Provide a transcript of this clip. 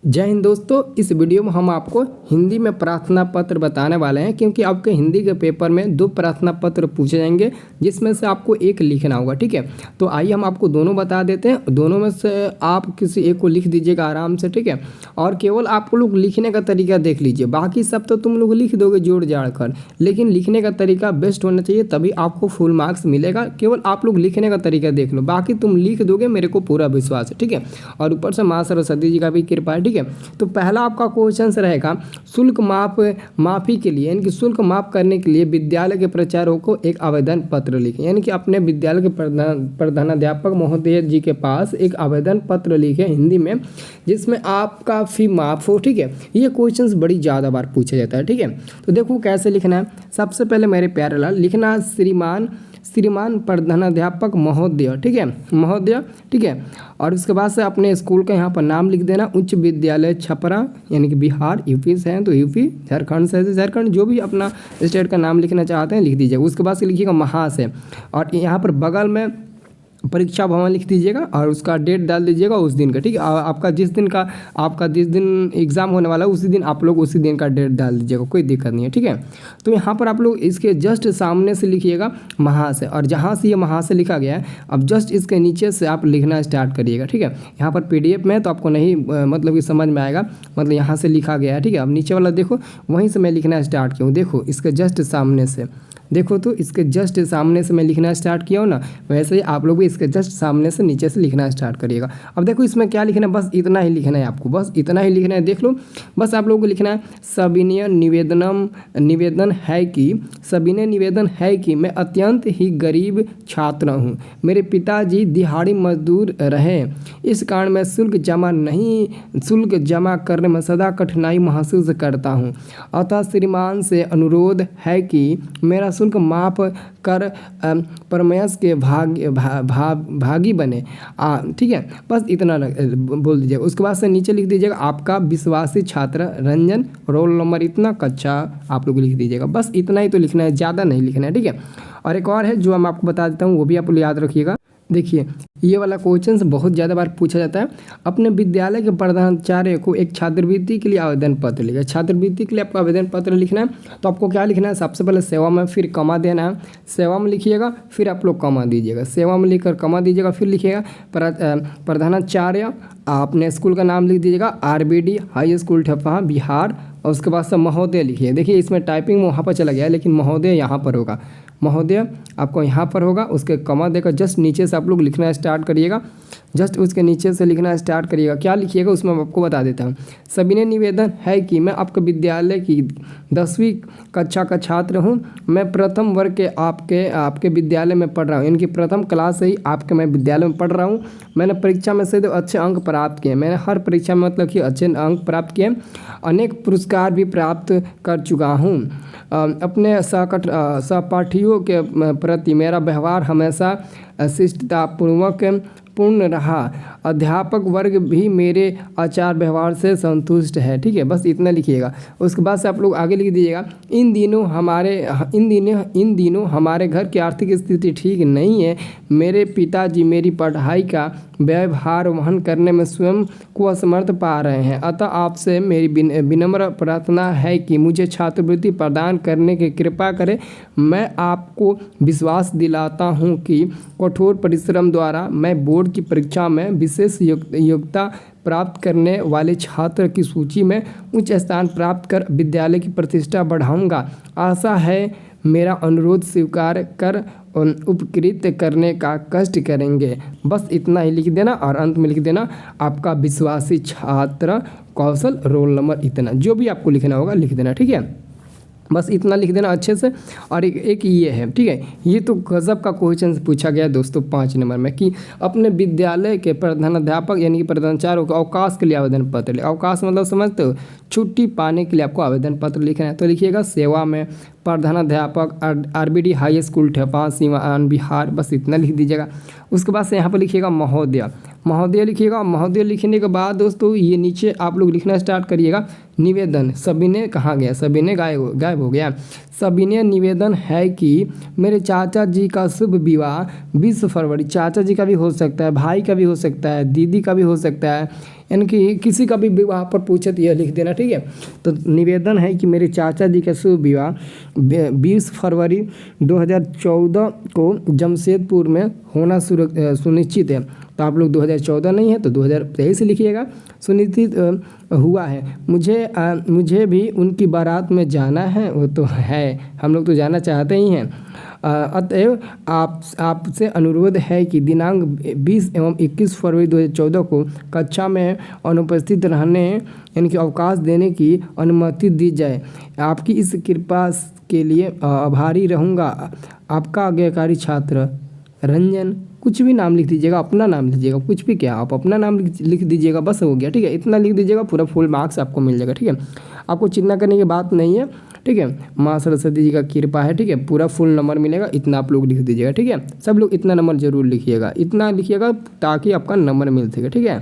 जय हिंद दोस्तों। इस वीडियो में हम आपको हिंदी में प्रार्थना पत्र बताने वाले हैं, क्योंकि आपके हिंदी के पेपर में 2 प्रार्थना पत्र पूछे जाएंगे जिसमें से आपको एक लिखना होगा। ठीक है, तो आइए हम आपको दोनों बता देते हैं। दोनों में से आप किसी एक को लिख दीजिएगा आराम से। ठीक है, और केवल आप लोग लिखने का तरीका देख लीजिए, बाकी सब तो तुम लोग लिख दोगे जोड़ जाड़ कर, लेकिन लिखने का तरीका बेस्ट होना चाहिए, तभी आपको फुल मार्क्स मिलेगा। केवल आप लोग लिखने का तरीका देख लो, बाकी तुम लिख दोगे, मेरे को पूरा विश्वास है। ठीक है, और ऊपर से माँ सरस्वती जी का भी कृपा है। ठीक है, तो पहला आपका क्वेश्चन रहेगा, शुल्क माफी के लिए यानी कि शुल्क माफ करने के लिए विद्यालय के प्राचार्यों को एक आवेदन पत्र लिखें। यानी कि अपने विद्यालय के प्रधानाध्यापक महोदय जी के पास एक आवेदन पत्र लिखें हिंदी में, जिसमें आपका फी माफ हो। ठीक है, ये क्वेश्चंस बड़ी ज़्यादा बार पूछा जाता है। ठीक है, तो देखो कैसे लिखना है। सबसे पहले मेरे प्यारे लाल लिखना श्रीमान प्रधानाध्यापक महोदय। ठीक है, महोदय। ठीक है, और उसके बाद से अपने स्कूल का यहाँ पर नाम लिख देना, उच्च विद्यालय छपरा यानी कि बिहार, यूपी से हैं तो यूपी, झारखंड से झारखंड, जो भी अपना स्टेट का नाम लिखना चाहते हैं लिख दीजिएगा। उसके बाद से लिखिएगा महाशय, और यहाँ पर बगल में परीक्षा भवन लिख दीजिएगा और उसका डेट डाल दीजिएगा उस दिन का। ठीक है, आपका जिस दिन एग्ज़ाम होने वाला है उसी दिन आप लोग उसी दिन का डेट डाल दीजिएगा, कोई दिक्कत नहीं है। ठीक है, तो यहाँ पर आप लोग इसके जस्ट सामने से लिखिएगा महाशय, और जहाँ से ये महाशय लिखा गया है अब जस्ट इसके नीचे से आप लिखना स्टार्ट करिएगा। ठीक है, यहाँ पर PDF में तो आपको नहीं मतलब कि समझ में आएगा, मतलब यहाँ से लिखा गया है। ठीक है, अब नीचे वाला देखो, वहीं से मैं लिखना स्टार्ट किया हूँ। देखो इसके जस्ट सामने से, देखो तो इसके जस्ट सामने से मैं लिखना स्टार्ट किया हूँ ना, वैसे ही आप लोग भी इसके जस्ट सामने से नीचे से लिखना स्टार्ट करिएगा। अब देखो इसमें क्या लिखना है, बस इतना ही लिखना है आपको, बस इतना ही लिखना है। देख लो, बस आप लोगों को लिखना है सविनय निवेदन है कि मैं अत्यंत ही गरीब छात्र हूँ। मेरे पिताजी दिहाड़ी मजदूर रहे, इस कारण मैं शुल्क जमा करने में सदा कठिनाई महसूस करता हूँ। अतः श्रीमान से अनुरोध है कि मेरा शुल्क माफ कर परमेश के भागी बने। ठीक है, बस इतना बोल दीजिएगा। उसके बाद से नीचे लिख दीजिएगा आपका विश्वासी छात्र रंजन, रोल नंबर इतना, कक्षा आप लोग लिख दीजिएगा। बस इतना ही तो लिखना है, ज़्यादा नहीं लिखना है। ठीक है, और एक और है जो मैं आपको बता देता हूँ, वो भी आप लोग याद रखिएगा। देखिए ये वाला क्वेश्चन बहुत ज़्यादा बार पूछा जाता है। अपने विद्यालय के प्रधानाचार्य को एक छात्रवृत्ति के लिए आवेदन पत्र लिखा। छात्रवृत्ति के लिए आपको आवेदन पत्र लिखना है, तो आपको क्या लिखना है, सबसे पहले सेवा में, फिर कमा देना है। सेवा में लिखिएगा, फिर आप लोग कमा दीजिएगा, सेवा में लिखकर कमा दीजिएगा, फिर लिखिएगा प्रधानाचार्य, अपने स्कूल का नाम लिख दीजिएगा RBD हाई स्कूल ठप्पा बिहार, और उसके बाद से महोदय लिखिए। देखिए इसमें टाइपिंग वहाँ पर चला गया है, लेकिन महोदय यहाँ पर होगा, महोदय आपको यहाँ पर होगा। उसके कमा देकर जस्ट नीचे से आप लोग लिखना स्टार्ट करिएगा, जस्ट उसके नीचे से लिखना स्टार्ट करिएगा। क्या लिखिएगा उसमें मैं आपको बता देता हूँ। सविनय निवेदन है कि मैं आपके विद्यालय की 10वीं कक्षा का छात्र हूँ। मैं प्रथम वर्ग के आपके विद्यालय में पढ़ रहा हूँ, यानी कि प्रथम क्लास से ही आपके मैं विद्यालय में पढ़ रहा हूँ। मैंने परीक्षा में से अच्छे अंक प्राप्त किए, मैंने हर परीक्षा में मतलब कि अच्छे अंक प्राप्त किए, अनेक पुरस्कार भी प्राप्त कर चुका हूँ। अपने सहपाठियों के प्रति मेरा व्यवहार हमेशा शिष्टतापूर्वक पूर्ण रहा। अध्यापक वर्ग भी मेरे आचार व्यवहार से संतुष्ट है। ठीक है, बस इतना लिखिएगा। उसके बाद से आप लोग आगे लिख दीजिएगा, इन दिनों हमारे घर की आर्थिक स्थिति ठीक नहीं है। मेरे पिताजी मेरी पढ़ाई का व्यवहार वहन करने में स्वयं को असमर्थ पा रहे हैं। अतः आपसे मेरी विनम्र प्रार्थना है कि मुझे छात्रवृत्ति प्रदान करने की कृपा करें। मैं आपको विश्वास दिलाता हूँ कि कठोर परिश्रम द्वारा मैं बोर्ड की परीक्षा में विशेष योग्यता प्राप्त करने वाले छात्र की सूची में उच्च स्थान प्राप्त कर विद्यालय की प्रतिष्ठा बढ़ाऊंगा। आशा है मेरा अनुरोध स्वीकार कर उपकृत करने का कष्ट करेंगे। बस इतना ही लिख देना, और अंत में लिख देना आपका विश्वासी छात्र कौशल, रोल नंबर इतना, जो भी आपको लिखना होगा लिख देना। ठीक है, बस इतना लिख देना अच्छे से। और एक ये है। ठीक है, ये तो गजब का क्वेश्चन पूछा गया दोस्तों 5 नंबर में, कि अपने विद्यालय के प्रधानाध्यापक यानी कि प्रधानाचार्य को अवकाश के लिए आवेदन पत्र। अवकाश मतलब समझते हो, छुट्टी पाने के लिए आपको आवेदन पत्र लिखना है। तो लिखिएगा सेवा में प्रधानाध्यापक RBD हाई स्कूल ठेपा सीवान बिहार, बस इतना लिख दीजिएगा। उसके बाद से यहाँ पर लिखिएगा महोदय, महोदय लिखिएगा। महोदय लिखने के बाद दोस्तों ये नीचे आप लोग लिखना स्टार्ट करिएगा निवेदन। सविनय कहाँ गया, सविनय गायब हो गया। सविनय निवेदन है कि मेरे चाचा जी का शुभ विवाह 20 फरवरी, चाचा जी का भी हो सकता है, भाई का भी हो सकता है, दीदी का भी हो सकता है, यानी कि किसी का भी विवाह पर पूछे तो यह लिख देना, ठीक है। तो निवेदन है कि मेरे चाचा जी का शुभ विवाह 20 फरवरी 2014 को जमशेदपुर में होना सुनिश्चित है। तो आप लोग 2014 नहीं है तो 2023 लिखिएगा। सुनिश्चित हुआ है। मुझे भी उनकी बारात में जाना है। वो तो है, हम लोग तो जाना चाहते ही हैं। अतएव आपसे अनुरोध है कि दिनांक 20 एवं 21 फरवरी 2014 को कक्षा में अनुपस्थित रहने यानी कि अवकाश देने की अनुमति दी जाए। आपकी इस कृपा के लिए आभारी रहूँगा। आपका आज्ञाकारी छात्र रंजन। कुछ भी नाम लिख दीजिएगा, अपना नाम लीजिएगा, कुछ भी क्या, आप अपना नाम लिख दीजिएगा, बस हो गया, ठीक है। इतना लिख दीजिएगा, पूरा फुल मार्क्स आपको मिल जाएगा, ठीक है। आपको चिंता करने की बात नहीं है, ठीक है। माँ सरस्वती जी का कृपा है, ठीक है। पूरा फुल नंबर मिलेगा, इतना आप लोग लिख दीजिएगा, ठीक है। सब लोग इतना नंबर जरूर लिखिएगा, इतना लिखिएगा ताकि आपका नंबर मिल सके, ठीक है।